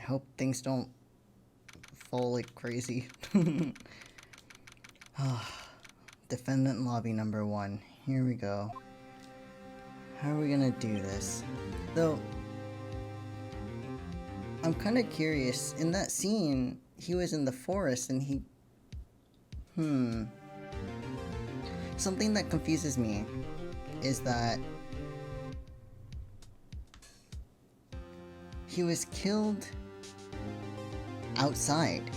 hope things don't fall like crazy. Defendant lobby number 1. Here we go. How are we gonna do this? Though, I'm kind of curious. In that scene, he was in the forest and he... Something that confuses me is that he was killed outside,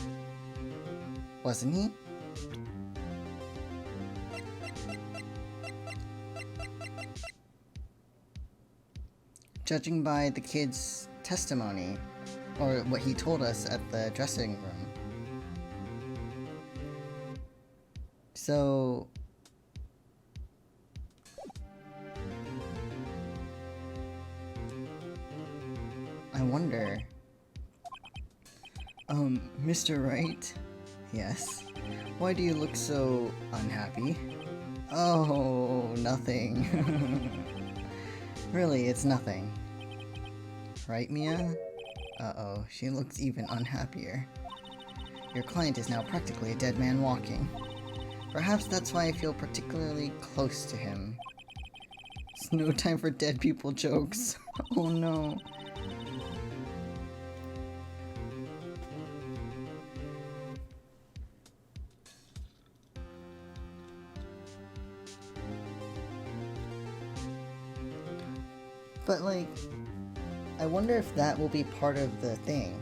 wasn't he? Judging by the kid's testimony, or what he told us at the dressing room. So... I wonder... Mr. Wright? Yes? Why do you look so unhappy? Oh, nothing. Really, it's nothing. Right, Mia? Uh-oh, she looks even unhappier. Your client is now practically a dead man walking. Perhaps that's why I feel particularly close to him. It's no time for dead people jokes. Oh no. But like, I wonder if that will be part of the thing,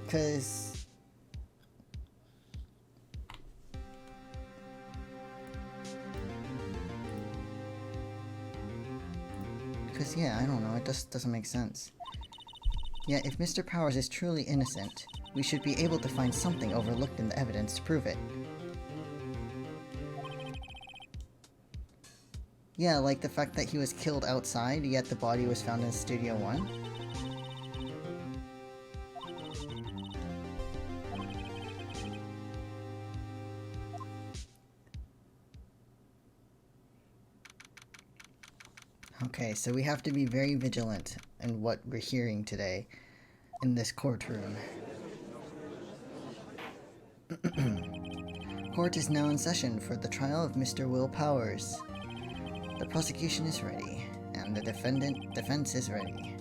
because yeah, I don't know, it just doesn't make sense. Yeah, if Mr. Powers is truly innocent, we should be able to find something overlooked in the evidence to prove it. Yeah, like the fact that he was killed outside, yet the body was found in Studio 1. Okay, so we have to be very vigilant in what we're hearing today in this courtroom. Court is now in session for the trial of Mr. Will Powers. The prosecution is ready, and the defense is ready.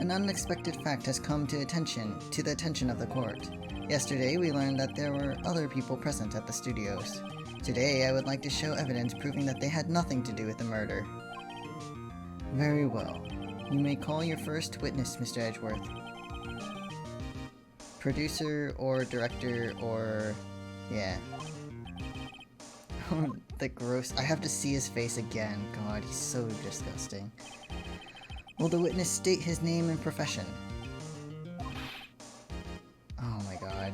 An unexpected fact has come to the attention of the court. Yesterday, we learned that there were other people present at the studios. Today, I would like to show evidence proving that they had nothing to do with the murder. Very well. You may call your first witness, Mr. Edgeworth. Producer or director or... yeah. The gross... I have to see his face again. God, he's so disgusting. Will the witness state his name and profession? Oh my god.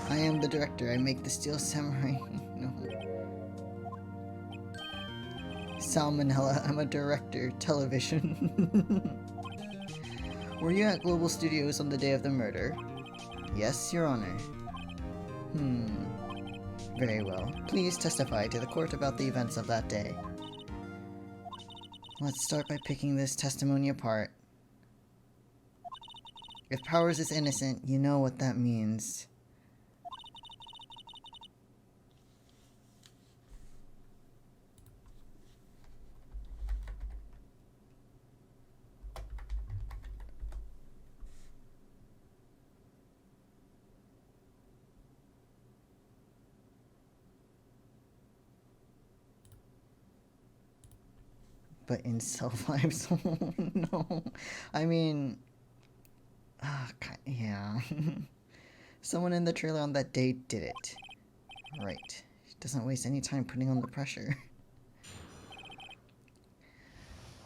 I am the director. I make the Steel Samurai... no. Salmonella. I'm a director. Television. Were you at Global Studios on the day of the murder? Yes, Your Honor. Very well. Please testify to the court about the events of that day. Let's start by picking this testimony apart. If Powers is innocent, you know what that means. But in self-lives, oh no. I mean, yeah. Someone in the trailer on that day did it. Right. She doesn't waste any time putting on the pressure.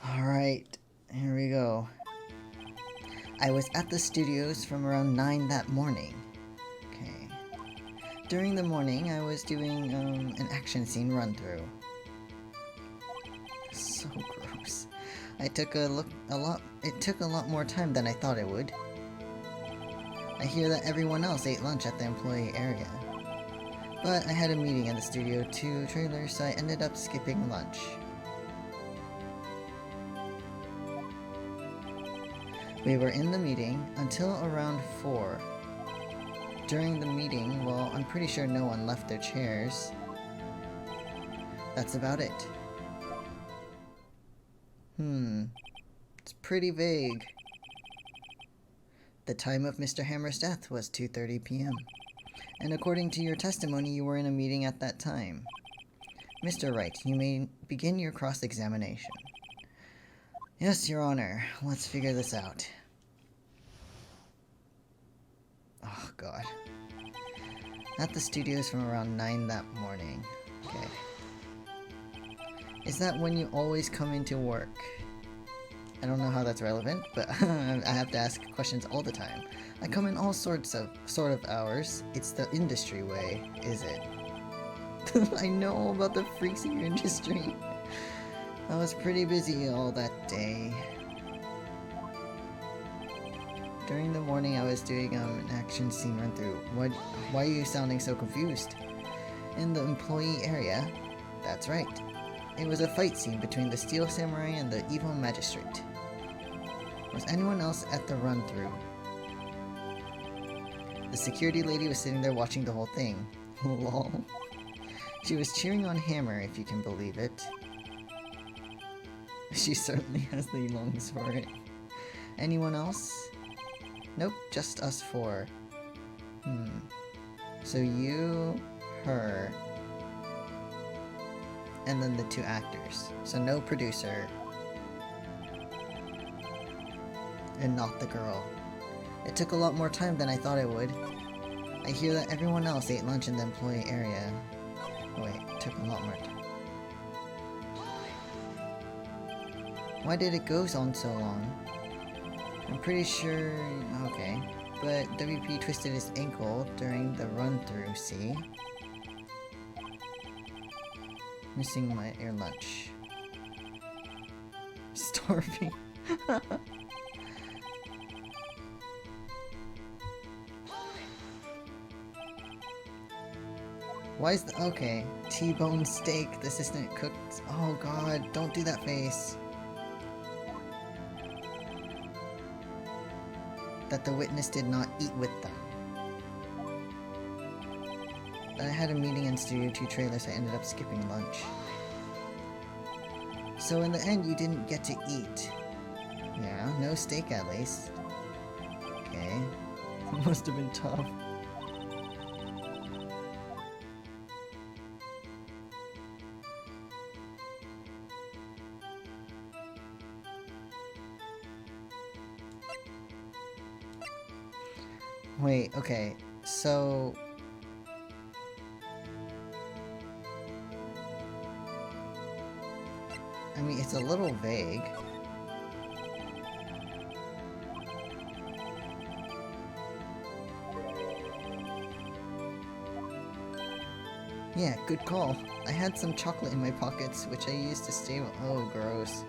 Alright, here we go. I was at the studios from around 9 that morning. Okay. During the morning, I was doing an action scene run-through. So gross. It took a lot more time than I thought it would. I hear that everyone else ate lunch at the employee area. But I had a meeting in the Studio 2 trailer, so I ended up skipping lunch. We were in the meeting until around 4. During the meeting, well, I'm pretty sure no one left their chairs. That's about it. It's pretty vague. The time of Mr. Hammer's death was 2:30 p.m. And according to your testimony, you were in a meeting at that time. Mr. Wright, you may begin your cross-examination. Yes, Your Honor. Let's figure this out. Oh, God. At the studios from around 9 that morning. Okay. Is that when you always come into work? I don't know how that's relevant, but I have to ask questions all the time. I come in all sort of hours. It's the industry way, is it? I know about the freaks in your industry. I was pretty busy all that day. During the morning, I was doing an action scene run through. Why are you sounding so confused? In the employee area? That's right. It was a fight scene between the Steel Samurai and the evil magistrate. Was anyone else at the run-through? The security lady was sitting there watching the whole thing. Lol. She was cheering on Hammer, if you can believe it. She certainly has the lungs for it. Anyone else? Nope, just us 4. So you, her, and then the 2 actors. So no producer. And not the girl. It took a lot more time than I thought it would. I hear that everyone else ate lunch in the employee area. Wait, it took a lot more time. Why did it go on so long? I'm pretty sure... okay. But WP twisted his ankle during the run-through, see? Missing my air lunch. Starving. Why is the... okay. T-bone steak, the assistant cooked... oh god, don't do that face. That the witness did not eat with them. I had a meeting in Studio 2 trailers, I ended up skipping lunch. So in the end, you didn't get to eat. Yeah, no steak at least. Okay. It must have been tough. Wait, okay, so... I mean, it's a little vague. Yeah, good call. I had some chocolate in my pockets, which I used to stay with. Oh, gross.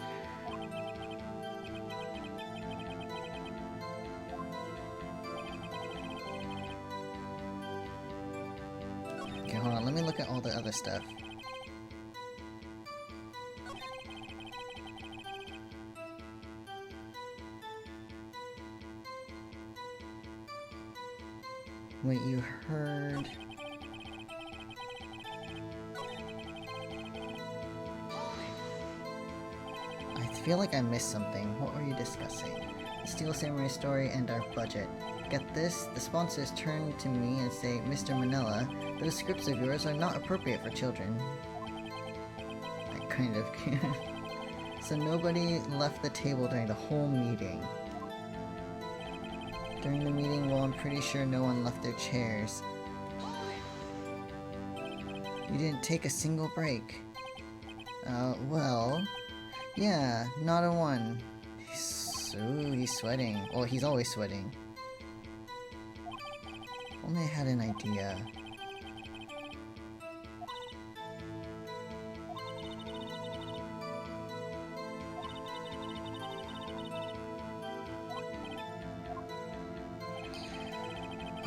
Okay, hold on, let me look at all the other stuff. Wait, you heard... I feel like I missed something. What were you discussing? The Steel Samurai story and our budget. Get this, the sponsors turn to me and say, Mr. Manila, those scripts of yours are not appropriate for children. I kind of can. So nobody left the table during the whole meeting. During the meeting, well, I'm pretty sure no one left their chairs. You didn't take a single break. Well... yeah, not a one. He's sweating. Well, he's always sweating. Only I had an idea.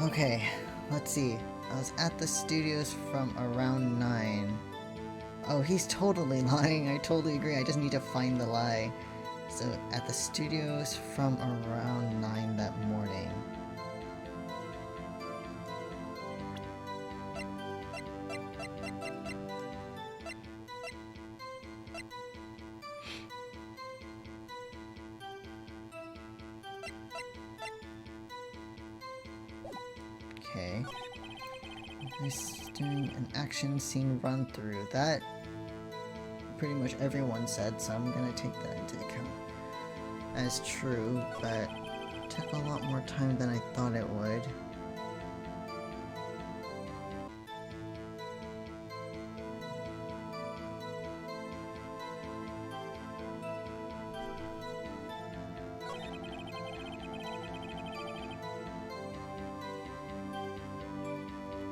Okay, let's see. I was at the studios from around 9. Oh, he's totally lying. I totally agree. I just need to find the lie. So at the studios from around 9 that morning. Okay. This doing an action scene run through. That pretty much everyone said, so I'm gonna take that into account as true, but it took a lot more time than I thought it would.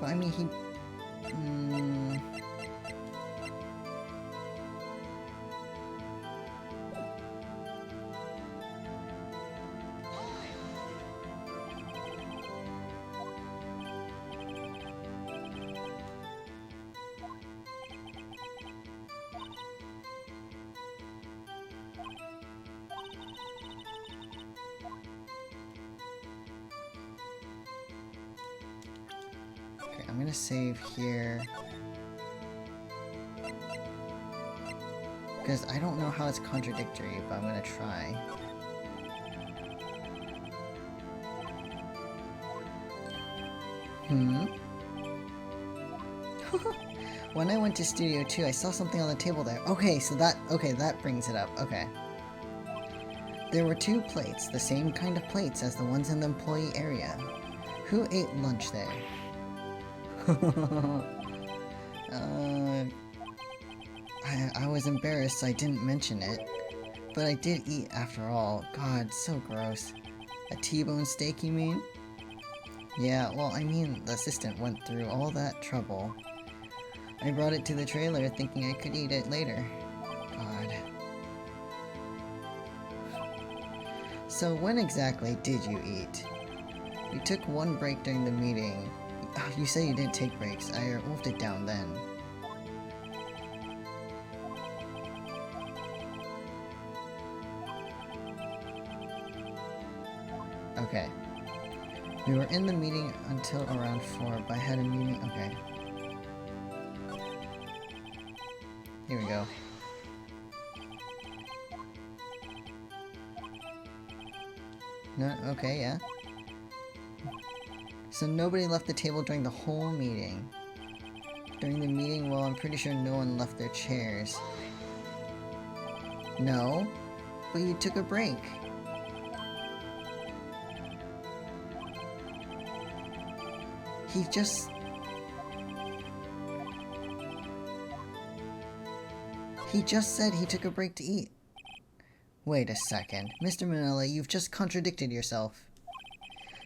But I mean, he... I'm gonna save here because I don't know how it's contradictory, but I'm gonna try. When I went to Studio 2, I saw something on the table there. Okay, so that brings it up. Okay. There were 2 plates, the same kind of plates as the ones in the employee area. Who ate lunch there? I was embarrassed, so I didn't mention it. But I did eat after all. God, so gross. A T-bone steak, you mean? Yeah, well, I mean, the assistant went through all that trouble. I brought it to the trailer thinking I could eat it later. God. So when exactly did you eat? You took 1 break during the meeting. You say you didn't take breaks. I wolfed it down then. Okay. We were in the meeting until around 4, but I had a meeting... Okay. Here we go. No, okay, yeah. So nobody left the table during the whole meeting. During the meeting, well, I'm pretty sure no one left their chairs. No? But you took a break. He just said he took a break to eat. Wait a second. Mr. Manila, you've just contradicted yourself.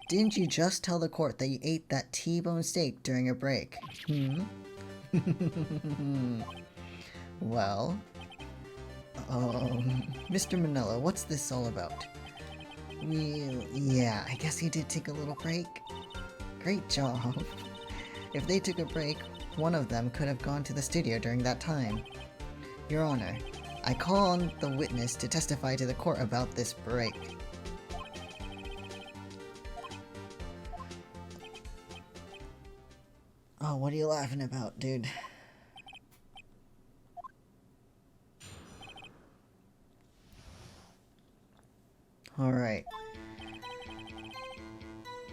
Didn't you just tell the court that you ate that T-bone steak during a break? Well... Mr. Manila, what's this all about? Well, yeah, I guess he did take a little break. Great job. If they took a break, one of them could have gone to the studio during that time. Your Honor, I call on the witness to testify to the court about this break. Oh, what are you laughing about, dude? Alright.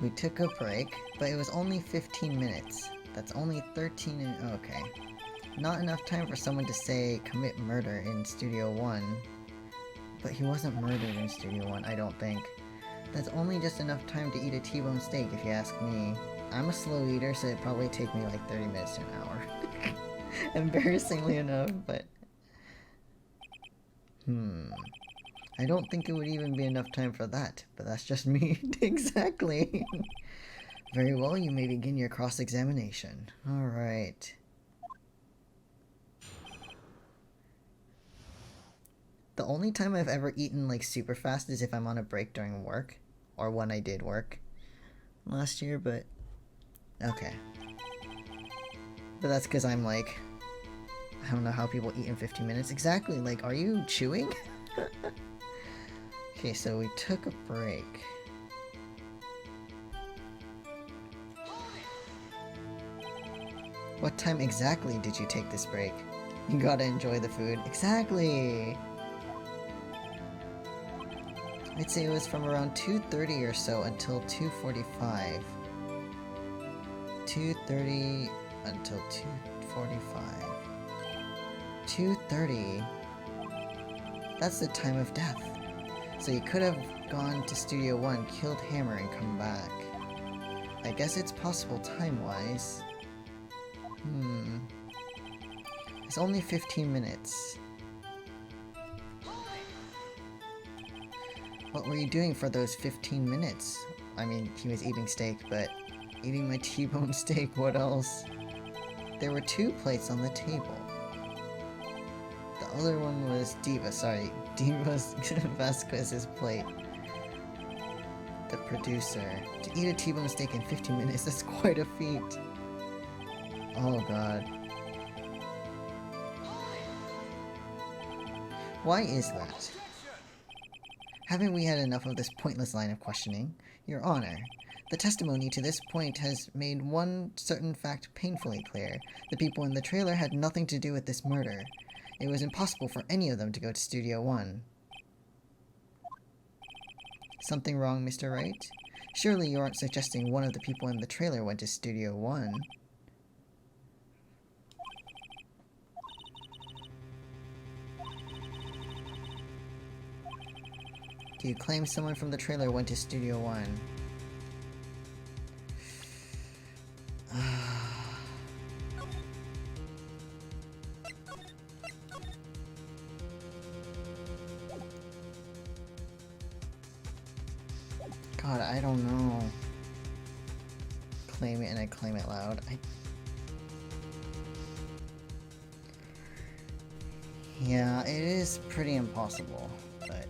We took a break, but it was only 15 minutes. That's only 13 and... okay. Not enough time for someone to say, commit murder in Studio 1. But he wasn't murdered in Studio 1, I don't think. That's only just enough time to eat a T-bone steak, if you ask me. I'm a slow eater, so it'd probably take me like 30 minutes to an hour. Embarrassingly enough, but... I don't think it would even be enough time for that, but that's just me. Exactly. Very well, you may begin your cross-examination. Alright. The only time I've ever eaten like super fast is if I'm on a break during work. Or when I did work last year, but... okay. But that's because I'm like... I don't know how people eat in 15 minutes. Exactly, like, are you chewing? Okay, so we took a break. What time exactly did you take this break? You gotta enjoy the food. Exactly! I'd say it was from around 2:30 or so until 2:45. 2:30 until 2:45. 2:30? That's the time of death. So you could have gone to Studio 1, killed Hammer, and come back. I guess it's possible time-wise. It's only 15 minutes. What were you doing for those 15 minutes? I mean, he was eating steak, but eating my T-bone steak, what else? There were 2 plates on the table. The other one was Diva's Vasquez's plate. The producer. To eat a T-bone steak in 15 minutes, that's quite a feat. Oh god. Why is that? Haven't we had enough of this pointless line of questioning? Your Honor, the testimony to this point has made one certain fact painfully clear. The people in the trailer had nothing to do with this murder. It was impossible for any of them to go to Studio 1. Something wrong, Mr. Wright? Surely you aren't suggesting one of the people in the trailer went to Studio 1. Do you claim someone from the trailer went to Studio 1? God, I don't know. Claim it and I claim it loud. Yeah, it is pretty impossible, but...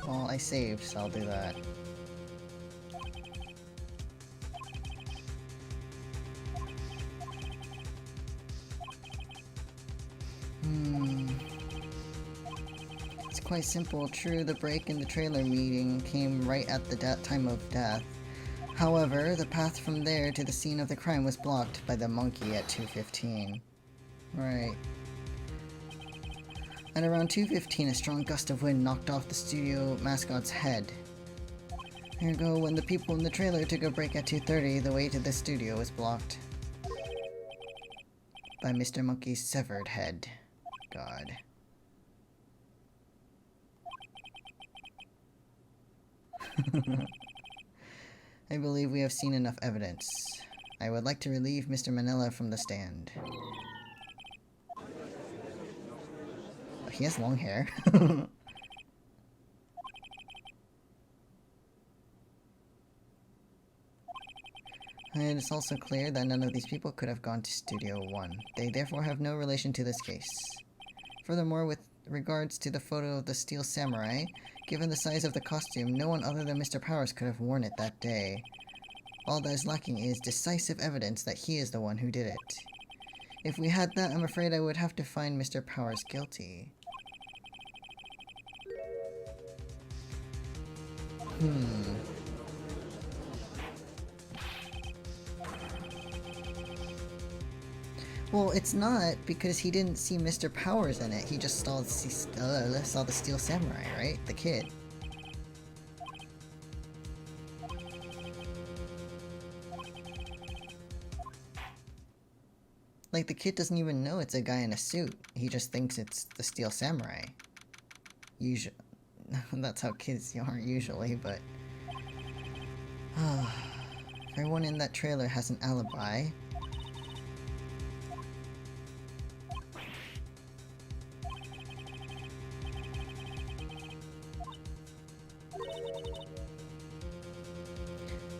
Well, I saved, so I'll do that. It's quite simple. True, the break in the trailer meeting came right at the time of death. However, the path from there to the scene of the crime was blocked by the monkey at 2:15. Right. At around 2:15, a strong gust of wind knocked off the studio mascot's head. Ergo, when the people in the trailer took a break at 2:30, the way to the studio was blocked by Mr. Monkey's severed head. God. I believe we have seen enough evidence. I would like to relieve Mr. Manila from the stand. He has long hair. It is also clear that none of these people could have gone to Studio 1. They therefore have no relation to this case. Furthermore, with regards to the photo of the Steel Samurai, given the size of the costume, no one other than Mr. Powers could have worn it that day. All that is lacking is decisive evidence that he is the one who did it. If we had that, I'm afraid I would have to find Mr. Powers guilty. Well, it's not, because he didn't see Mr. Powers in it. He just saw the Steel Samurai, right? The kid. Like, the kid doesn't even know it's a guy in a suit. He just thinks it's the Steel Samurai. Usually. That's how kids are usually, but... everyone in that trailer has an alibi.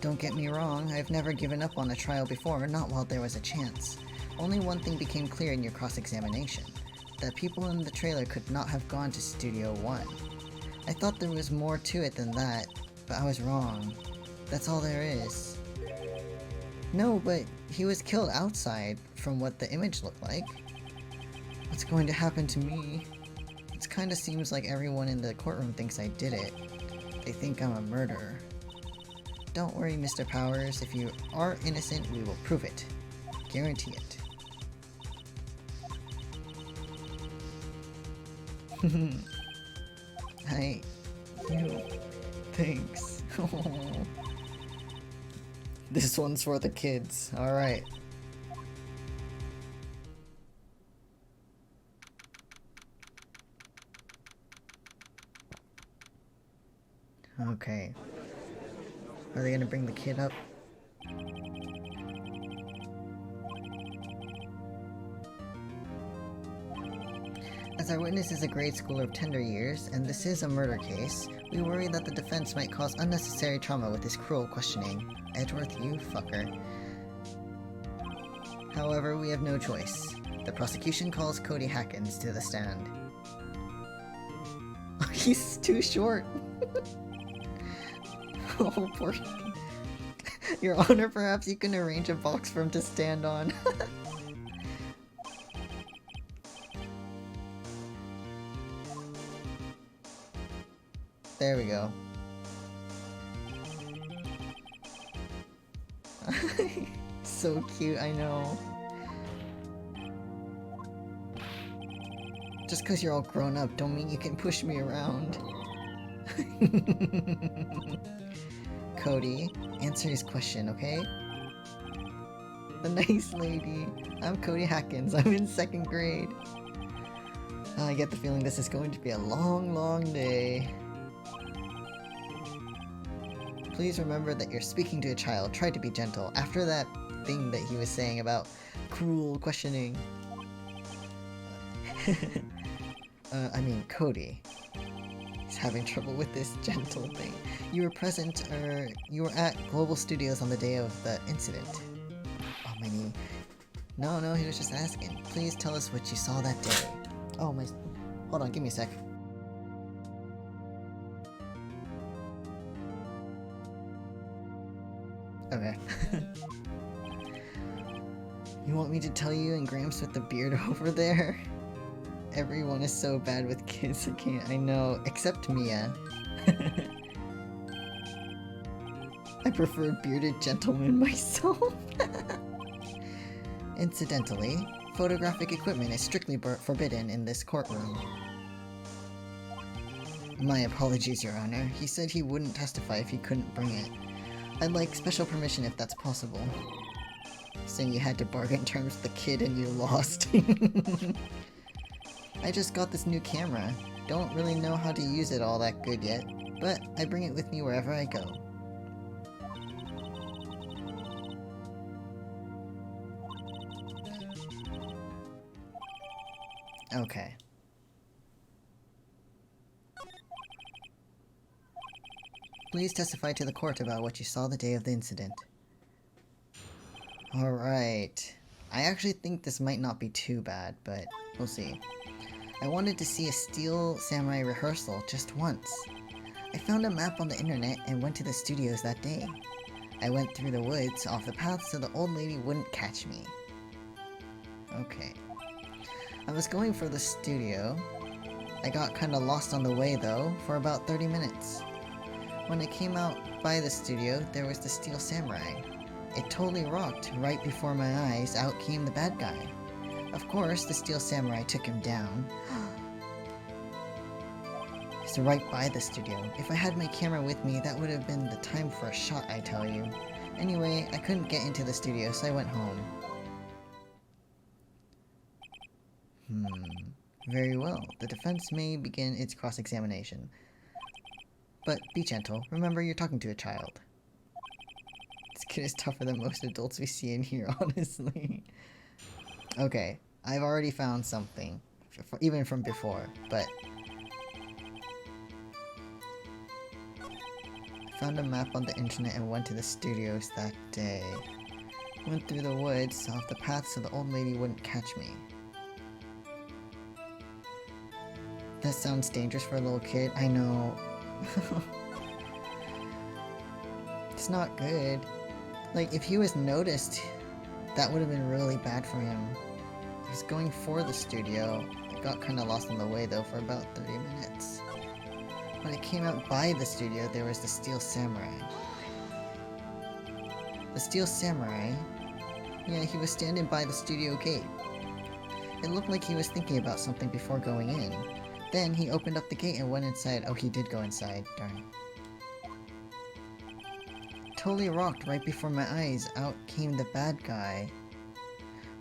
Don't get me wrong, I've never given up on a trial before, not while there was a chance. Only one thing became clear in your cross-examination. That people in the trailer could not have gone to Studio 1. I thought there was more to it than that, but I was wrong. That's all there is. No, but he was killed outside, from what the image looked like. What's going to happen to me? It kinda seems like everyone in the courtroom thinks I did it. They think I'm a murderer. Don't worry, Mr. Powers. If you are innocent, we will prove it. Guarantee it. Hi. You. Thanks. This one's for the kids. Alright. Okay. Are they gonna bring the kid up? As our witness is a grade schooler of tender years, and this is a murder case, we worry that the defense might cause unnecessary trauma with this cruel questioning. Edgeworth, you fucker. However, we have no choice. The prosecution calls Cody Hackins to the stand. He's too short. Oh, poor thing. Your Honor, perhaps you can arrange a box for him to stand on. There we go. So cute, I know. Just cause you're all grown up don't mean you can push me around. Cody, answer his question, okay? The nice lady. I'm Cody Hackins. I'm in 2nd grade. I get the feeling this is going to be a long, long day. Please remember that you're speaking to a child. Try to be gentle. After that thing that he was saying about cruel questioning. I mean, Cody. He's having trouble with this gentle thing. You were present, you were at Global Studios on the day of the incident. Oh, my knee. No, he was just asking. Please tell us what you saw that day. Oh, my... Hold on, give me a sec. Okay. You want me to tell you and Gramps with the beard over there? Everyone is so bad with kids, I know, except Mia. I prefer bearded gentlemen myself. Incidentally, photographic equipment is strictly forbidden in this courtroom. My apologies, Your Honor. He said he wouldn't testify if he couldn't bring it. I'd like special permission if that's possible. Saying you had to bargain terms with the kid and you lost. I just got this new camera. Don't really know how to use it all that good yet, but I bring it with me wherever I go. Okay. Please testify to the court about what you saw the day of the incident. Alright. I actually think this might not be too bad, but we'll see. I wanted to see a Steel Samurai rehearsal just once. I found a map on the internet and went to the studios that day. I went through the woods off the path so the old lady wouldn't catch me. Okay. I was going for the studio. I got kinda lost on the way though, for about 30 minutes. When I came out by the studio, there was the Steel Samurai. It totally rocked. Right before my eyes, out came the bad guy. Of course, the Steel Samurai took him down. It's right by the studio. If I had my camera with me, that would have been the time for a shot, I tell you. Anyway, I couldn't get into the studio, so I went home. Very well. The defense may begin its cross-examination. But be gentle. Remember, you're talking to a child. This kid is tougher than most adults we see in here, honestly. Okay, I've already found something. Even from before, but... Found a map on the internet and went to the studios that day. Went through the woods off the path so the old lady wouldn't catch me. That sounds dangerous for a little kid. I know. It's not good. Like, if he was noticed, that would have been really bad for him. He was going for the studio. I got kind of lost on the way though for about 30 minutes. When I came out by the studio, there was the Steel Samurai. The Steel Samurai? Yeah, he was standing by the studio gate. It looked like he was thinking about something before going in. Then he opened up the gate and went inside. Oh, he did go inside. Darn. Totally rocked right before my eyes. Out came the bad guy.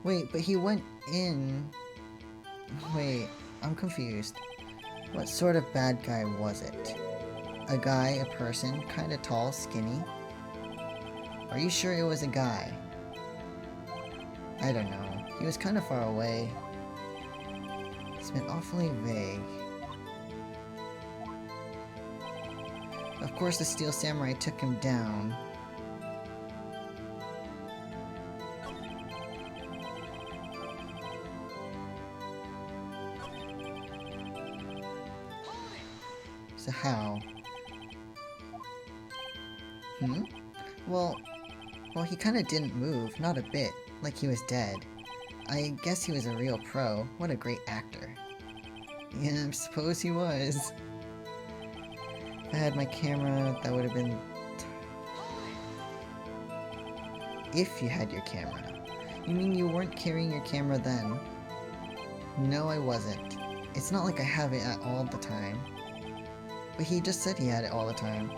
Wait, but he went in... Wait, I'm confused. What sort of bad guy was it? A guy, a person, kinda tall, skinny? Are you sure it was a guy? I don't know. He was kinda far away. It's been awfully vague. Of course the Steel Samurai took him down. So how? Well, he kinda didn't move, not a bit, like he was dead. I guess he was a real pro. What a great actor. Yeah, I suppose he was. If I had my camera, that would have been... If you had your camera. You mean you weren't carrying your camera then? No, I wasn't. It's not like I have it at all the time. But he just said he had it all the time.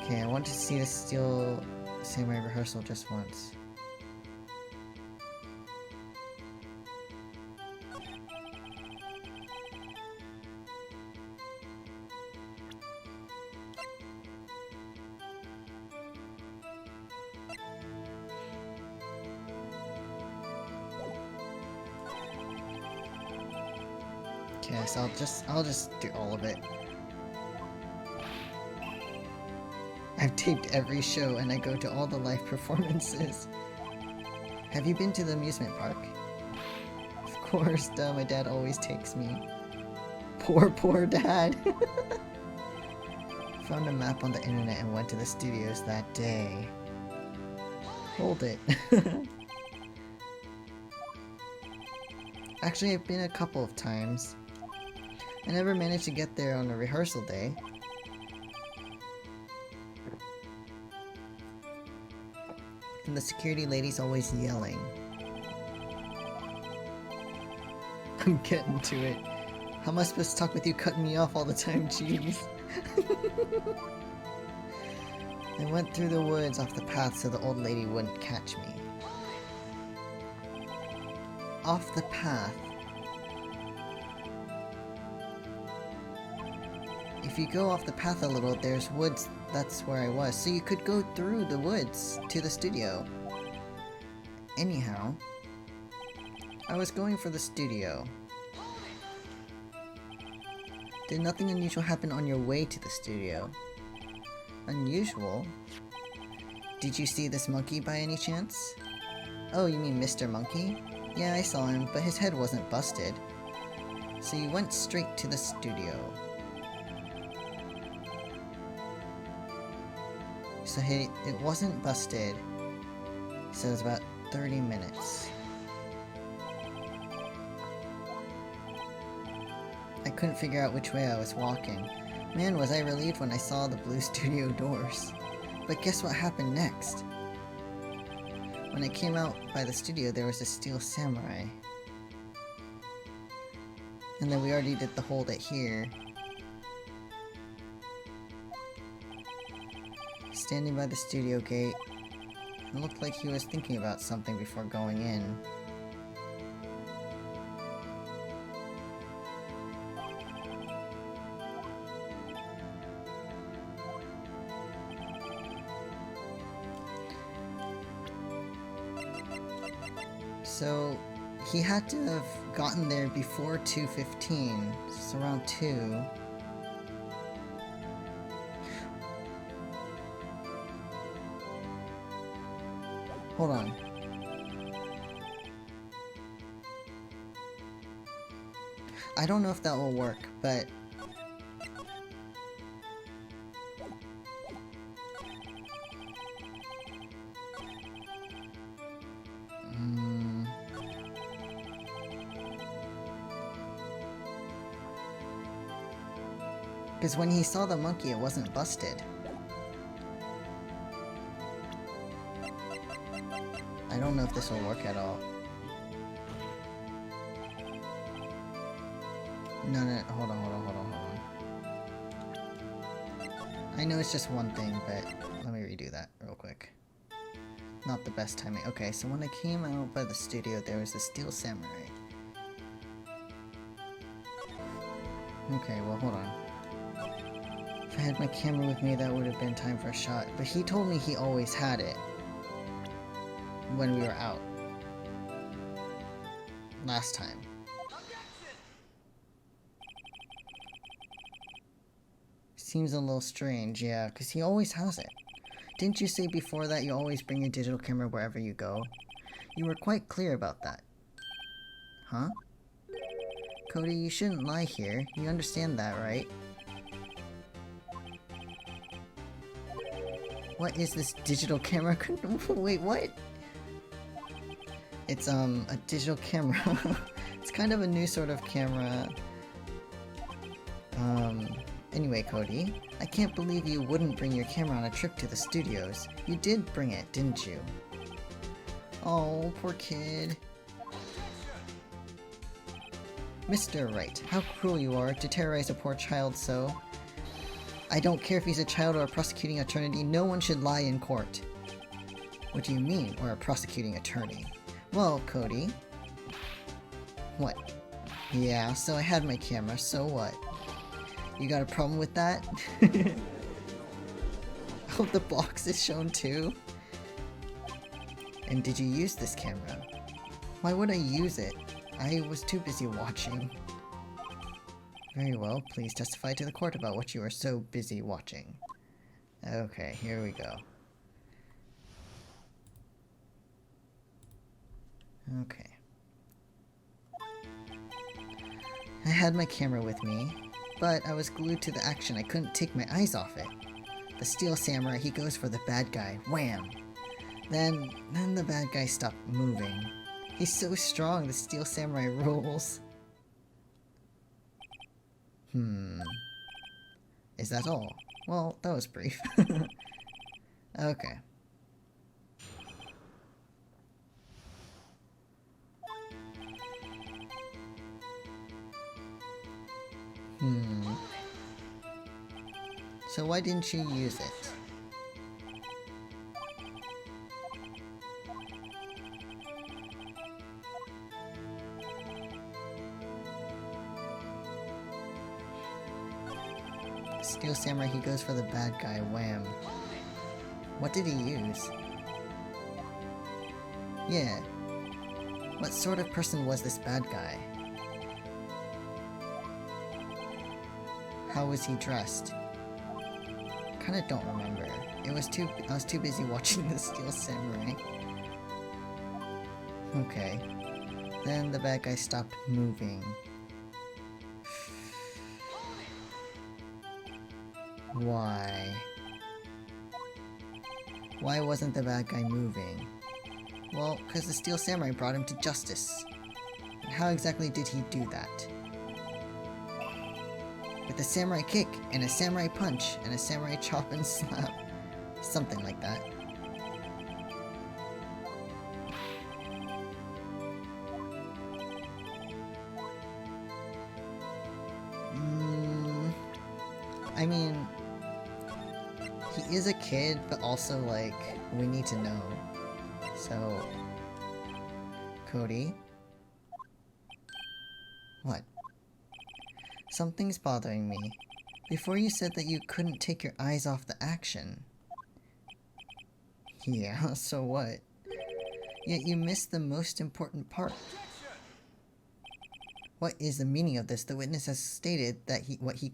Okay, I want to see the Steel Samurai rehearsal just once. Okay, so I'll just do all of it. I've taped every show and I go to all the live performances. Have you been to the amusement park? Of course, duh, my dad always takes me. Poor dad. Found a map on the internet and went to the studios that day. Hold it. Actually, I've been a couple of times. I never managed to get there on a rehearsal day. And the security lady's always yelling. I'm getting to it. How am I supposed to talk with you cutting me off all the time, jeez? I went through the woods off the path so the old lady wouldn't catch me. Off the path. If you go off the path a little, there's woods. That's where I was. So you could go through the woods to the studio. Anyhow, I was going for the studio. Did nothing unusual happen on your way to the studio? Unusual? Did you see this monkey by any chance? Oh, you mean Mr. Monkey? Yeah, I saw him, but his head wasn't busted. So you went straight to the studio. So it wasn't busted. So it was about 30 minutes. I couldn't figure out which way I was walking. Man, was I relieved when I saw the blue studio doors. But guess what happened next? When I came out by the studio, there was a Steel Samurai. And then we already did the hold it here. Standing by the studio gate. It looked like he was thinking about something before going in. So he had to have gotten there before 2:15. It's around 2. Hold on. I don't know if that will work, but... Because when he saw the monkey, it wasn't busted. I don't know if this will work at all. No, hold on. I know it's just one thing, but let me redo that real quick. Not the best timing. Okay, so when I came out by the studio, there was the Steel Samurai. Okay, well, hold on. If I had my camera with me, that would have been time for a shot. But he told me he always had it when we were out. Last time. Seems a little strange, yeah, because he always has it. Didn't you say before that you always bring your digital camera wherever you go? You were quite clear about that. Huh? Cody, you shouldn't lie here. You understand that, right? What is this digital camera? Wait, what? It's, a digital camera. It's kind of a new sort of camera. Anyway, Cody, I can't believe you wouldn't bring your camera on a trip to the studios. You did bring it, didn't you? Oh, poor kid. Mr. Wright, how cruel you are to terrorize a poor child so. I don't care if he's a child or a prosecuting attorney, no one should lie in court. What do you mean, or a prosecuting attorney? Well, Cody. What? Yeah, so I had my camera, so what? You got a problem with that? Oh, the box is shown too? And did you use this camera? Why would I use it? I was too busy watching. Very well, please testify to the court about what you were so busy watching. Okay, here we go. Okay. I had my camera with me, but I was glued to the action. I couldn't take my eyes off it. The Steel Samurai, he goes for the bad guy. Wham! Then the bad guy stopped moving. He's so strong, the Steel Samurai rules. Is that all? Well, that was brief. Okay. So why didn't you use it? Steel Samurai, he goes for the bad guy, wham. What did he use? Yeah. What sort of person was this bad guy? How was he dressed? Kinda don't remember. I was too busy watching the Steel Samurai. Okay. Then the bad guy stopped moving. Why? Why wasn't the bad guy moving? Well, because the Steel Samurai brought him to justice. And how exactly did he do that? With a samurai kick, and a samurai punch, and a samurai chop and slap. Something like that. I mean, he is a kid, but also, like, we need to know. So, Cody? What? Something's bothering me. Before you said that you couldn't take your eyes off the action. Yeah, so what? Yet you missed the most important part. What is the meaning of this? The witness has stated that what he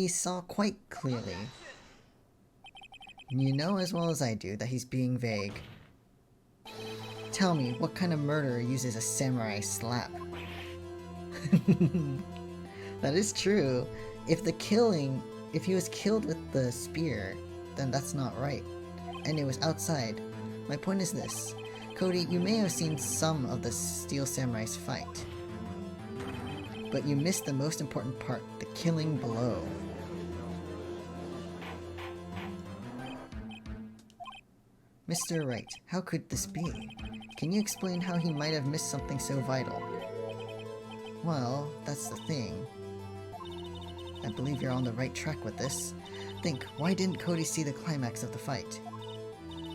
saw quite clearly. You know as well as I do that he's being vague. Tell me, what kind of murderer uses a samurai slap? That is true. If he was killed with the spear, then that's not right. And it was outside. My point is this. Cody, you may have seen some of the Steel Samurais fight. But you missed the most important part, the killing blow. Mr. Wright, how could this be? Can you explain how he might have missed something so vital? Well, that's the thing. I believe you're on the right track with this. Think, why didn't Cody see the climax of the fight?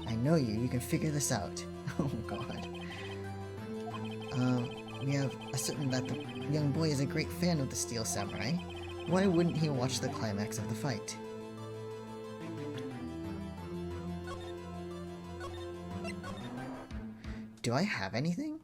I know you can figure this out. Oh god. We have ascertained that the young boy is a great fan of the Steel Samurai. Why wouldn't he watch the climax of the fight? Do I have anything?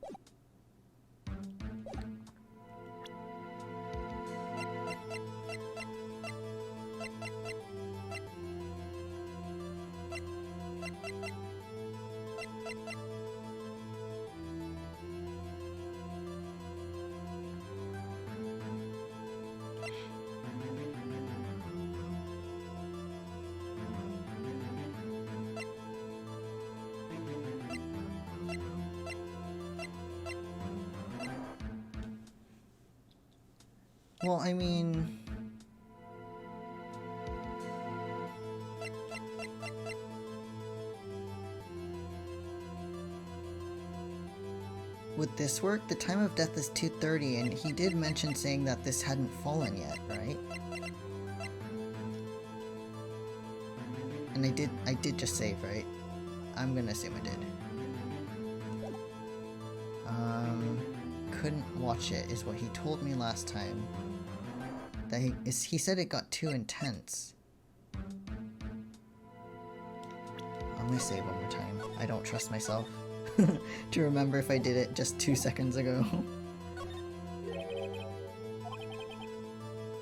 Well, I mean... Would this work? The time of death is 2:30, and he did mention saying that this hadn't fallen yet, right? And I did just save, right? I'm gonna assume I did. Couldn't watch it is what he told me last time. That he said it got too intense. I'm gonna save one more time. I don't trust myself to remember if I did it just 2 seconds ago.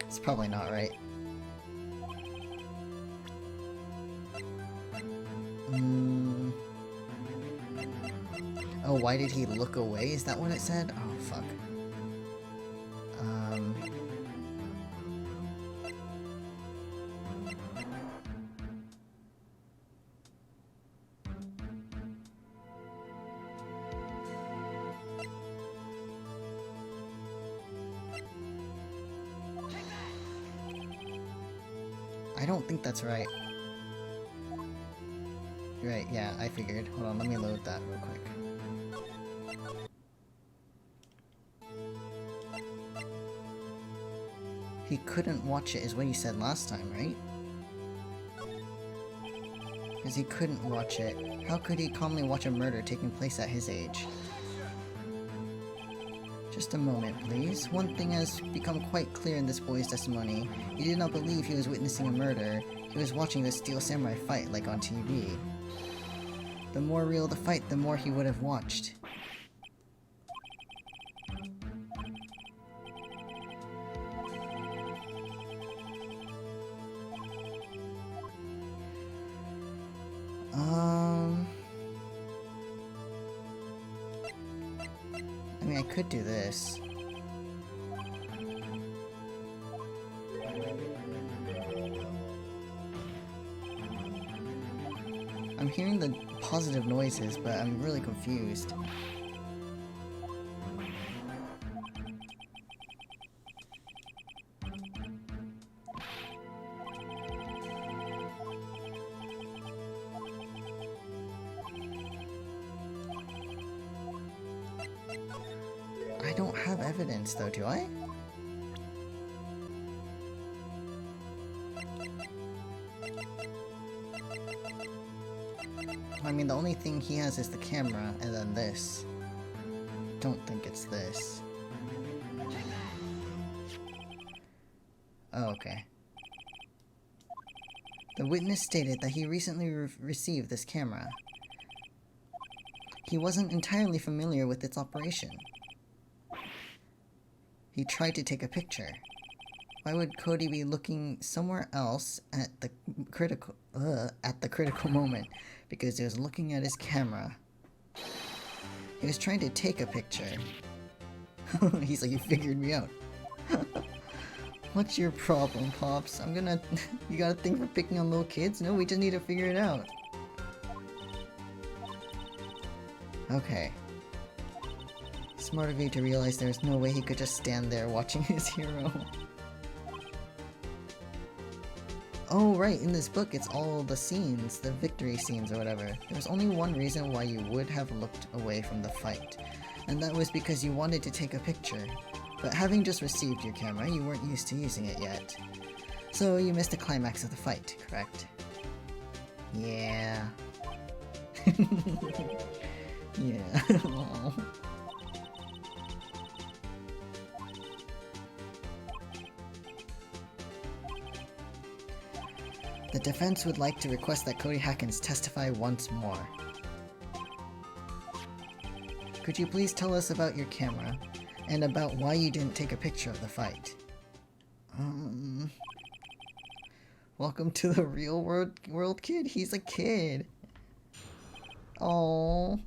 It's probably not right. Oh, why did he look away? Is that what it said? Oh, fuck. I don't think that's right. Right, yeah, I figured. Hold on, let me load that real quick. He couldn't watch it is what you said last time, right? Because he couldn't watch it. How could he calmly watch a murder taking place at his age? Just a moment, please. One thing has become quite clear in this boy's testimony. He did not believe he was witnessing a murder. He was watching the Steel Samurai fight like on TV. The more real the fight, the more he would have watched. I mean, I could do this. I'm hearing the positive noises, but I'm really confused. I don't have evidence though, do I? I mean, the only thing he has is the camera, and then this. Don't think it's this. Oh, okay. The witness stated that he recently received this camera. he wasn't entirely familiar with its operation. He tried to take a picture. Why would Cody be looking somewhere else at the critical moment? Because he was looking at his camera. He was trying to take a picture. He's like, you figured me out. What's your problem, Pops? You got a thing for picking on little kids? No, we just need to figure it out. Okay. Smart of you to realize there's no way he could just stand there watching his hero. Oh, right, in this book it's all the scenes, the victory scenes or whatever. There's only one reason why you would have looked away from the fight, and that was because you wanted to take a picture. But having just received your camera, you weren't used to using it yet. So you missed the climax of the fight, correct? Yeah. Yeah. Aww. The defense would like to request that Cody Hackins testify once more. Could you please tell us about your camera, and about why you didn't take a picture of the fight? Welcome to the real world, kid? He's a kid. Oh.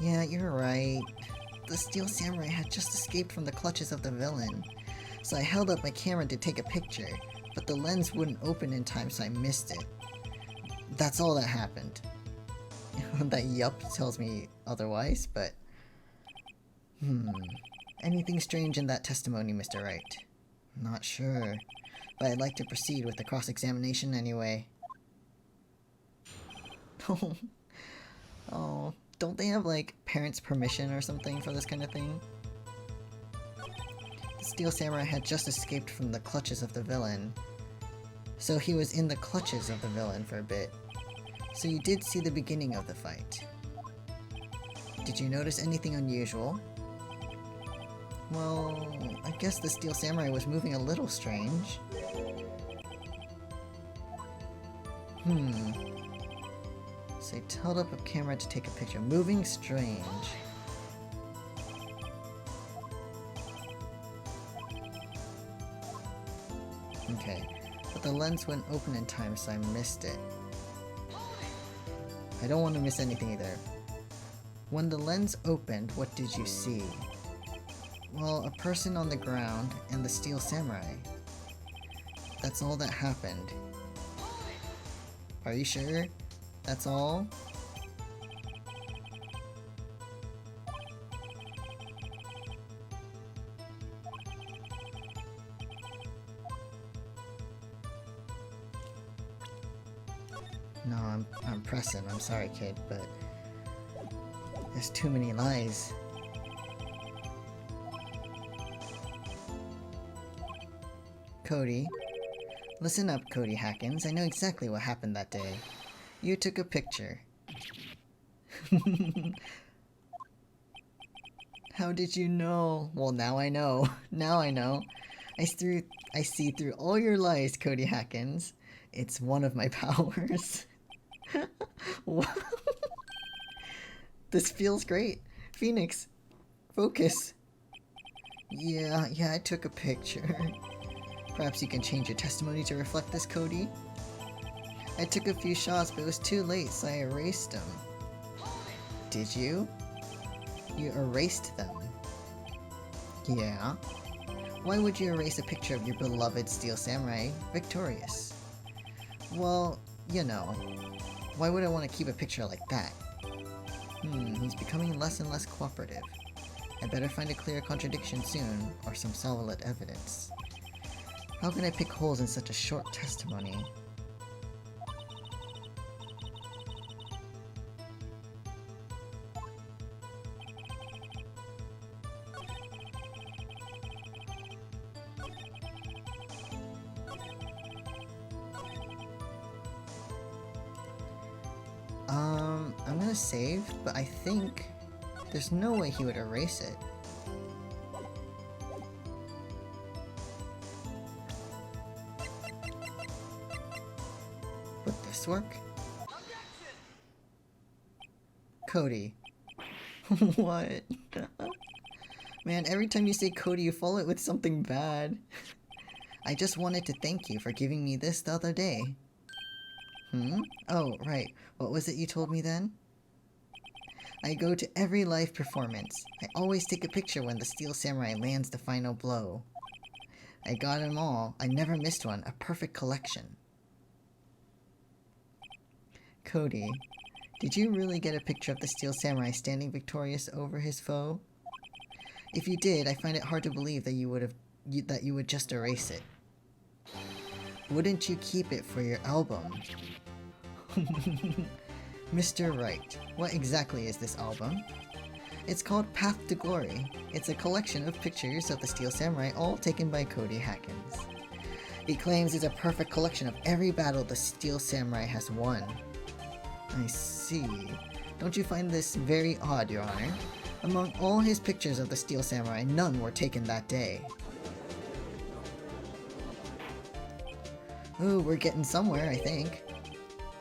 Yeah, you're right. The Steel Samurai had just escaped from the clutches of the villain. So I held up my camera to take a picture, but the lens wouldn't open in time, so I missed it. That's all that happened. That yup tells me otherwise, but... Anything strange in that testimony, Mr. Wright? Not sure, but I'd like to proceed with the cross-examination anyway. Oh, don't they have, like, parents' permission or something for this kind of thing? The Steel Samurai had just escaped from the clutches of the villain. So he was in the clutches of the villain for a bit. So you did see the beginning of the fight. Did you notice anything unusual? Well, I guess the Steel Samurai was moving a little strange. So he held up a camera to take a picture. Moving strange. Okay, but the lens wouldn't open in time, so I missed it. I don't want to miss anything either. When the lens opened, what did you see? Well, a person on the ground and the Steel Samurai. That's all that happened. Are you sure? That's all? No, I'm pressing. I'm sorry, kid, but there's too many lies. Cody. Listen up, Cody Hackins. I know exactly what happened that day. You took a picture. How did you know? Well, now I know. Now I know. I see through all your lies, Cody Hackins. It's one of my powers. This feels great. Phoenix, focus. Yeah, I took a picture. Perhaps you can change your testimony to reflect this, Cody? I took a few shots, but it was too late, so I erased them. Did you? You erased them? Yeah. Why would you erase a picture of your beloved Steel Samurai victorious? Well, you know. Why would I want to keep a picture like that? He's becoming less and less cooperative. I better find a clear contradiction soon, or some solid evidence. How can I pick holes in such a short testimony? I'm gonna save, but I think there's no way he would erase it. Would this work? Cody. What? Man, every time you say Cody, you follow it with something bad. I just wanted to thank you for giving me this the other day. Oh, right. What was it you told me then? I go to every live performance. I always take a picture when the Steel Samurai lands the final blow. I got them all. I never missed one. A perfect collection. Cody, did you really get a picture of the Steel Samurai standing victorious over his foe? If you did, I find it hard to believe that you would just erase it. Wouldn't you keep it for your album? Mr. Wright, what exactly is this album? It's called Path to Glory. It's a collection of pictures of the Steel Samurai, all taken by Cody Hackins. He claims it's a perfect collection of every battle the Steel Samurai has won. I see. Don't you find this very odd, Your Honor? Among all his pictures of the Steel Samurai, none were taken that day. Ooh, we're getting somewhere, I think.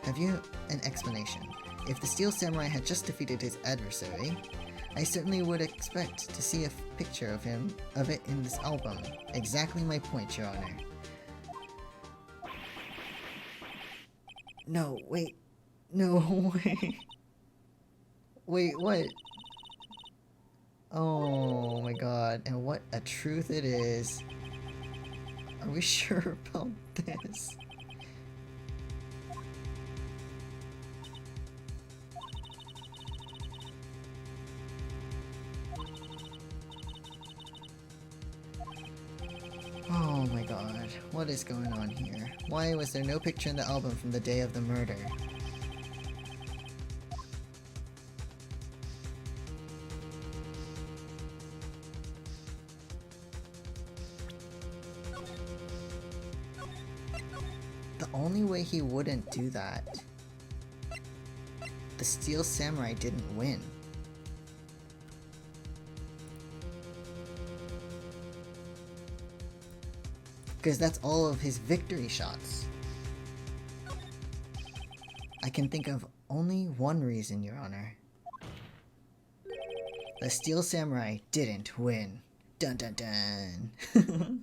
Have you an explanation? If the Steel Samurai had just defeated his adversary, I certainly would expect to see a picture of it in this album. Exactly my point, Your Honor. No, wait. No, wait. Wait, what? Oh my god, and what a truth it is. Are we sure about this? Oh my god, what is going on here? Why was there no picture in the album from the day of the murder? The only way he wouldn't do that, the Steel Samurai didn't win. Because that's all of his victory shots. I can think of only one reason, Your Honor. The Steel Samurai didn't win. Dun dun dun.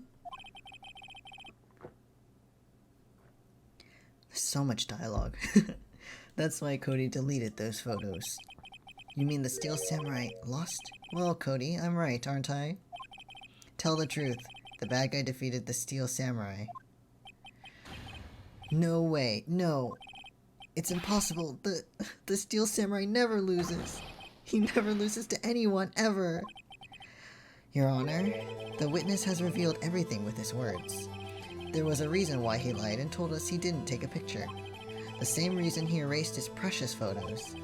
So much dialogue. That's why Cody deleted those photos. You mean the Steel Samurai lost? Well, Cody, I'm right, aren't I? Tell the truth. The bad guy defeated the Steel Samurai. No way. No. It's impossible. The Steel Samurai never loses. He never loses to anyone, ever. Your Honor, the witness has revealed everything with his words. There was a reason why he lied and told us he didn't take a picture. The same reason he erased his precious photos.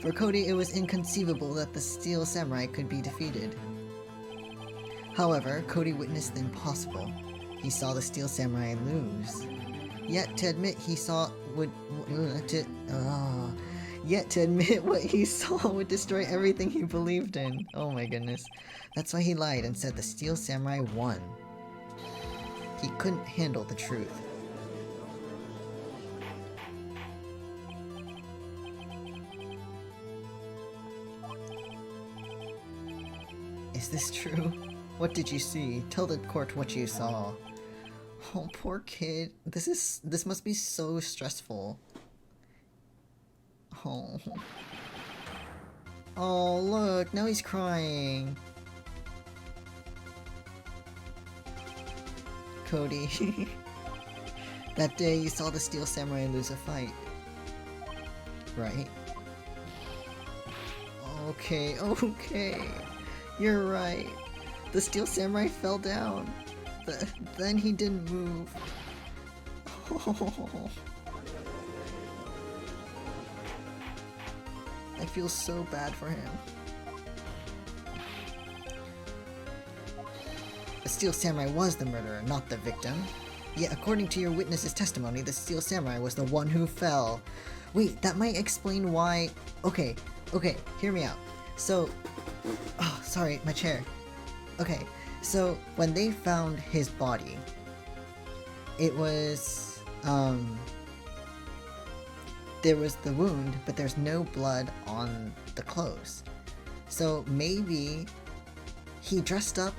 For Cody, it was inconceivable that the Steel Samurai could be defeated. However, Cody witnessed the impossible. He saw the Steel Samurai lose. Yet to admit what he saw would destroy everything he believed in. Oh my goodness. That's why he lied and said the Steel Samurai won. He couldn't handle the truth. Is this true? What did you see? Tell the court what you saw. Oh, poor kid. This must be so stressful. Oh. Oh, look, now he's crying. Cody. That day you saw the Steel Samurai lose a fight. Right? Okay. You're right. The Steel Samurai fell down. Then he didn't move. Oh. I feel so bad for him. The Steel Samurai was the murderer, not the victim. Yet according to your witness's testimony, the Steel Samurai was the one who fell. Wait, that might explain why... Okay, hear me out. So... Oh, sorry, my chair. Okay, so when they found his body, it was, there was the wound, but there's no blood on the clothes. So maybe he dressed up.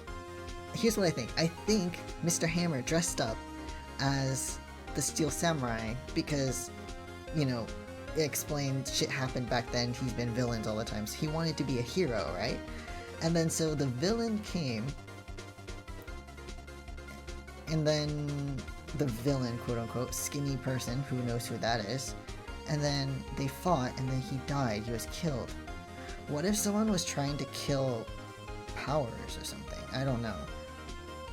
Here's what I think. I think Mr. Hammer dressed up as the Steel Samurai because, you know, it explained shit happened back then. He's been villains all the time. So he wanted to be a hero, right? And then so the villain came, and then the villain, quote unquote, skinny person, who knows who that is, and then they fought, and then he died. He was killed. What if someone was trying to kill Powers or something? I don't know.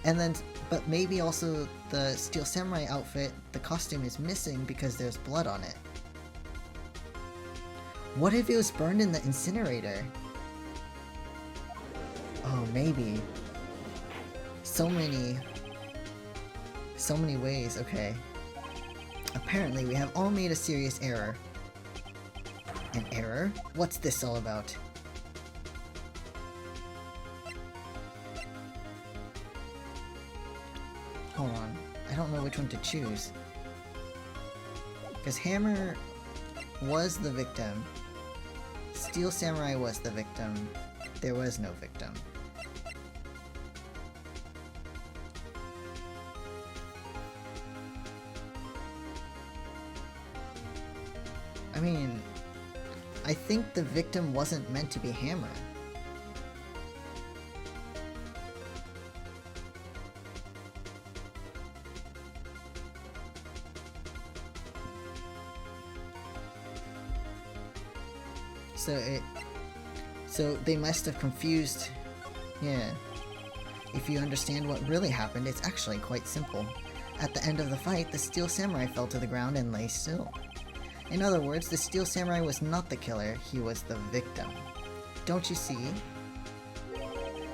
And then, but maybe also the Steel Samurai outfit, the costume is missing because there's blood on it. What if it was burned in the incinerator? Oh, maybe. So many ways, okay. Apparently, we have all made a serious error. An error? What's this all about? Hold on. I don't know which one to choose. Because Hammer was the victim. Steel Samurai was the victim. There was no victim. I mean, I think the victim wasn't meant to be Hammer. So they must have confused. Yeah. If you understand what really happened, it's actually quite simple. At the end of the fight, the Steel Samurai fell to the ground and lay still. In other words, the Steel Samurai was not the killer, he was the victim. Don't you see?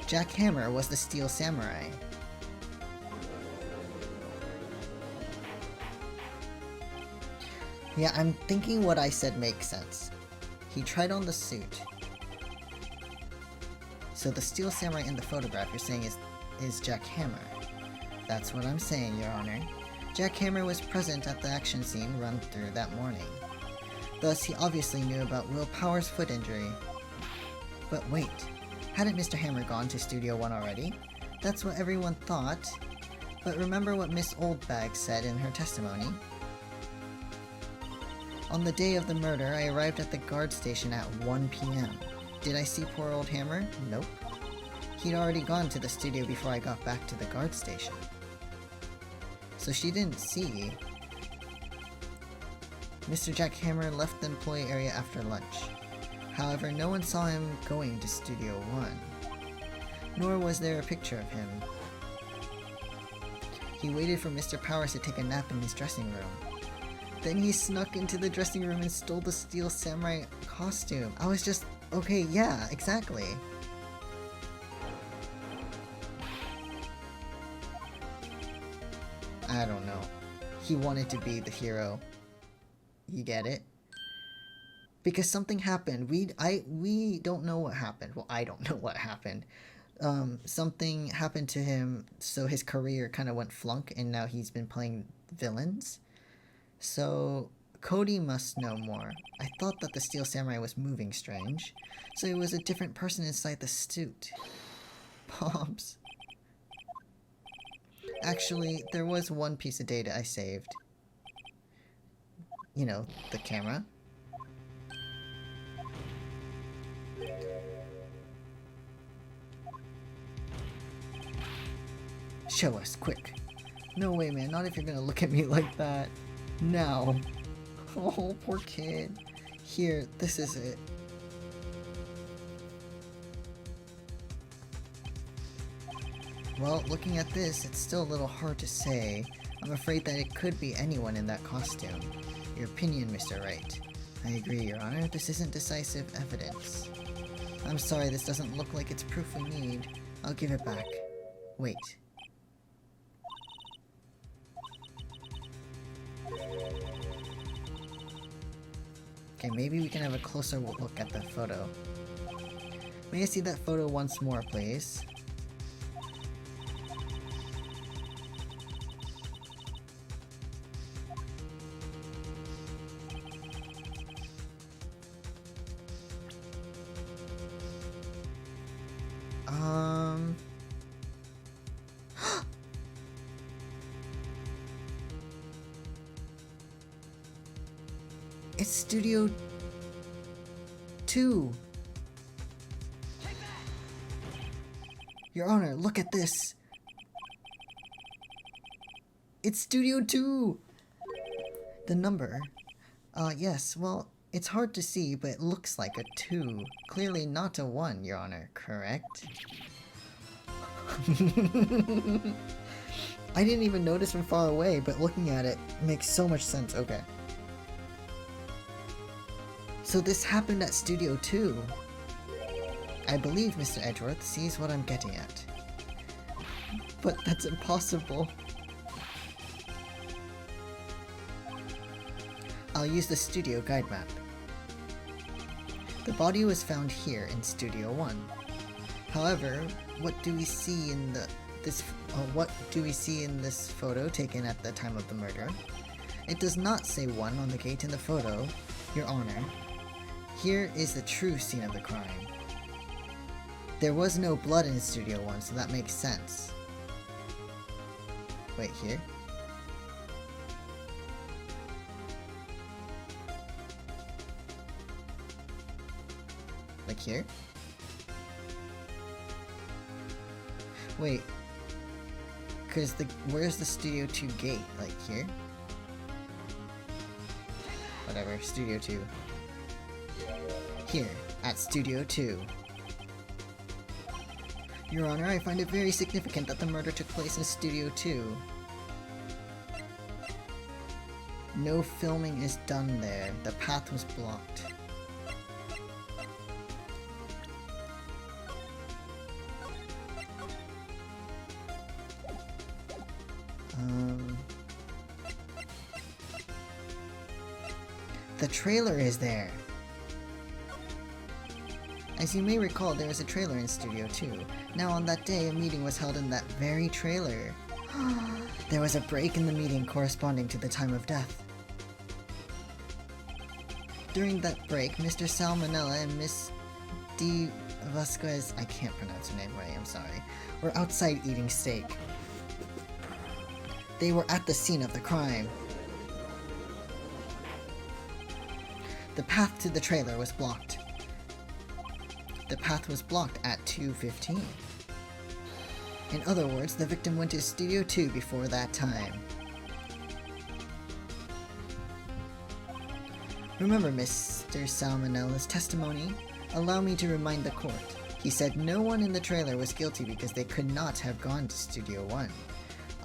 Jack Hammer was the Steel Samurai. Yeah, I'm thinking what I said makes sense. He tried on the suit. So the Steel Samurai in the photograph you're saying is Jack Hammer. That's what I'm saying, Your Honor. Jack Hammer was present at the action scene run through that morning. Thus, he obviously knew about Will Power's foot injury. But wait, hadn't Mr. Hammer gone to Studio 1 already? That's what everyone thought. But remember what Miss Oldbag said in her testimony? On the day of the murder, I arrived at the guard station at 1 p.m. Did I see poor old Hammer? Nope. He'd already gone to the studio before I got back to the guard station. So she didn't see. Mr. Jack Hammer left the employee area after lunch. However, no one saw him going to Studio 1. Nor was there a picture of him. He waited for Mr. Powers to take a nap in his dressing room. Then he snuck into the dressing room and stole the Steel Samurai costume. I was just, okay, yeah, exactly. I don't know. He wanted to be the hero. You get it? Because something happened. We don't know what happened. Well, I don't know what happened. Something happened to him, so his career kind of went flunk, and now he's been playing villains. So Cody must know more. I thought that the Steel Samurai was moving strange, so it was a different person inside the suit. Pops. Actually, there was one piece of data I saved. You know, the camera. Show us, quick. No way, man, not if you're gonna look at me like that. Now. Oh, poor kid. Here, this is it. Well, looking at this, it's still a little hard to say. I'm afraid that it could be anyone in that costume. Your opinion, Mr. Wright. I agree, Your Honor. This isn't decisive evidence. I'm sorry, this doesn't look like it's proof we need. I'll give it back. Wait. Okay, maybe we can have a closer look at the photo. May I see that photo once more, please? It's Studio 2. Your Honor, look at this. It's Studio 2. The number. Yes, well, it's hard to see, but it looks like a 2. Clearly not a 1, Your Honor, correct? I didn't even notice from far away, but looking at it makes so much sense. Okay. So this happened at Studio 2. I believe Mr. Edgeworth sees what I'm getting at. But that's impossible. I'll use the studio guide map. The body was found here in Studio 1. However, what do we see in this photo taken at the time of the murder? It does not say 1 on the gate in the photo, Your Honor. Here is the true scene of the crime. There was no blood in Studio 1, so that makes sense. Wait, here? Like here? Wait. Where's the Studio 2 gate? Like here? Whatever, Studio 2. Here, at Studio 2. Your Honor, I find it very significant that the murder took place in Studio 2. No filming is done there. The path was blocked. The trailer is there. As you may recall, there was a trailer in Studio 2. Now on that day, a meeting was held in that very trailer. There was a break in the meeting corresponding to the time of death. During that break, Mr. Salmonella and Miss D. Vasquez, I can't pronounce her name right, I'm sorry, were outside eating steak. They were at the scene of the crime. The path to the trailer was blocked. The path was blocked at 2:15. In other words, the victim went to Studio 2 before that time. Remember Mr. Salmonella's testimony? Allow me to remind the court. He said no one in the trailer was guilty because they could not have gone to Studio 1.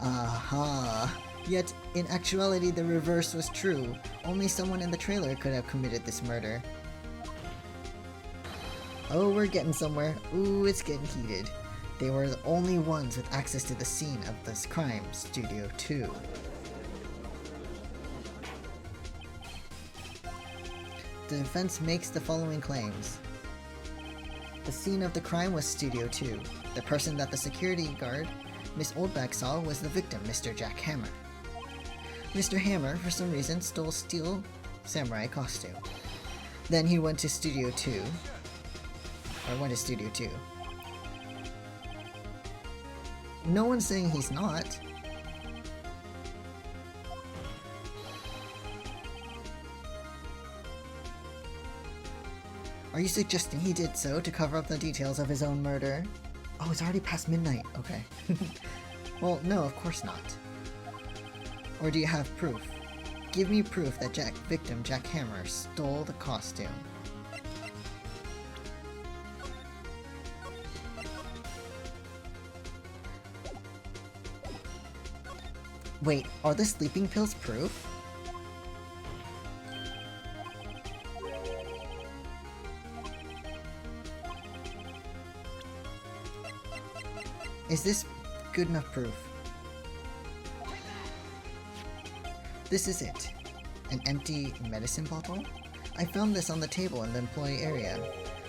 Aha! Yet, in actuality, the reverse was true. Only someone in the trailer could have committed this murder. Oh, we're getting somewhere. Ooh, it's getting heated. They were the only ones with access to the scene of this crime, Studio 2. The defense makes the following claims. The scene of the crime was Studio 2. The person that the security guard, Miss Oldback, saw was the victim, Mr. Jack Hammer. Mr. Hammer, for some reason, stole Steel Samurai costume. Then he went to Studio 2. Or went to Studio 2. No one's saying he's not. Are you suggesting he did so to cover up the details of his own murder? Oh, it's already past midnight. Okay. Well, no, of course not. Or do you have proof? Give me proof that victim Jack Hammer stole the costume. Wait, are the sleeping pills proof? Is this good enough proof? This is it. An empty medicine bottle? I found this on the table in the employee area.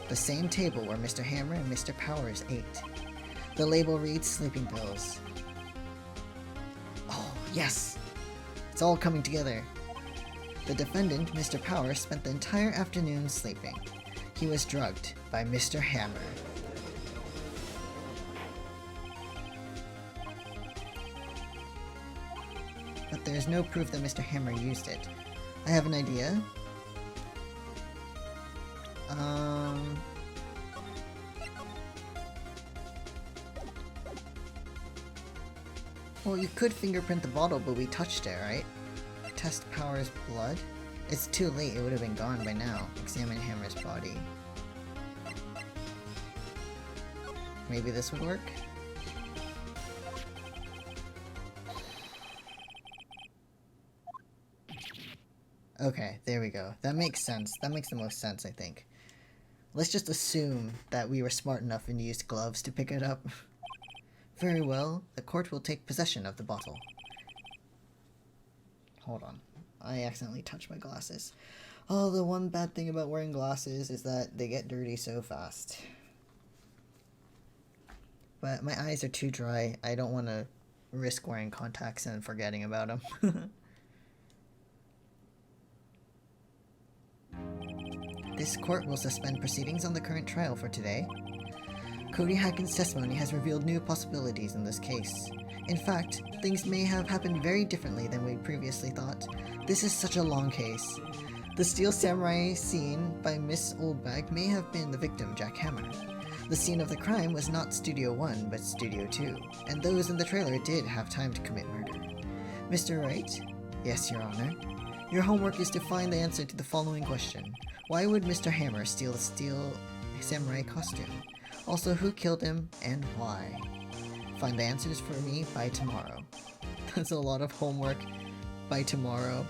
The same table where Mr. Hammer and Mr. Powers ate. The label reads sleeping pills. Oh, yes! It's all coming together. The defendant, Mr. Powers, spent the entire afternoon sleeping. He was drugged by Mr. Hammer. but there is no proof that Mr. Hammer used it. I have an idea. Well, you could fingerprint the bottle, but we touched it, right? Test Power's blood? It's too late, it would have been gone by now. Examine Hammer's body. Maybe this would work? Okay, there we go. That makes sense. That makes the most sense, I think. Let's just assume that we were smart enough and used gloves to pick it up. Very well, the court will take possession of the bottle. Hold on. I accidentally touched my glasses. Oh, the one bad thing about wearing glasses is that they get dirty so fast. But my eyes are too dry. I don't want to risk wearing contacts and forgetting about them. This court will suspend proceedings on the current trial for today. Cody Hacken's testimony has revealed new possibilities in this case. In fact, things may have happened very differently than we previously thought. This is such a long case. The Steel Samurai scene by Miss Oldbag may have been the victim, Jack Hammer. The scene of the crime was not Studio 1, but Studio 2, and those in the trailer did have time to commit murder. Mr. Wright? Yes, Your Honor. Your homework is to find the answer to the following question. Why would Mr. Hammer steal the Steel Samurai costume? Also, who killed him, and why? Find the answers for me by tomorrow. That's a lot of homework by tomorrow.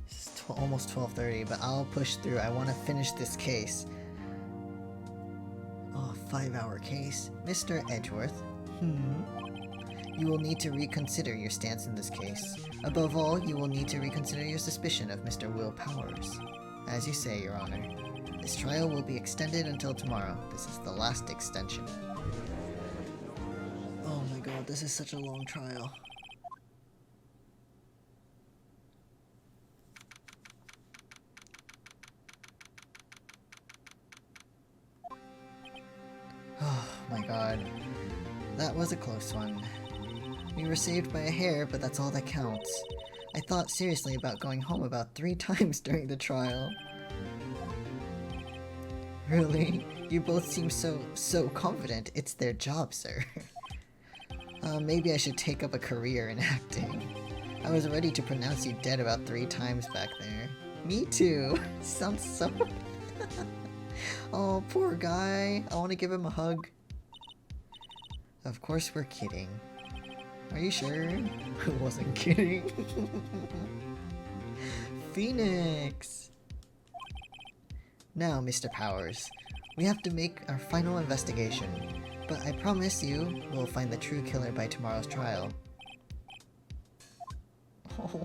It's almost 12:30, but I'll push through. I want to finish this case. Oh, 5-hour case. Mr. Edgeworth? You will need to reconsider your stance in this case. Above all, you will need to reconsider your suspicion of Mr. Will Powers. As you say, Your Honor. This trial will be extended until tomorrow. This is the last extension. Oh my god, this is such a long trial. Oh my god. That was a close one. We were saved by a hair, but that's all that counts. I thought seriously about going home about 3 times during the trial. Really? You both seem so confident. It's their job, sir. Maybe I should take up a career in acting. I was ready to pronounce you dead about 3 times back there. Me too. Sounds so... Oh, poor guy. I want to give him a hug. Of course we're kidding. Are you sure? I wasn't kidding. Phoenix! Now, Mr. Powers, we have to make our final investigation, but I promise you we'll find the true killer by tomorrow's trial. Oh.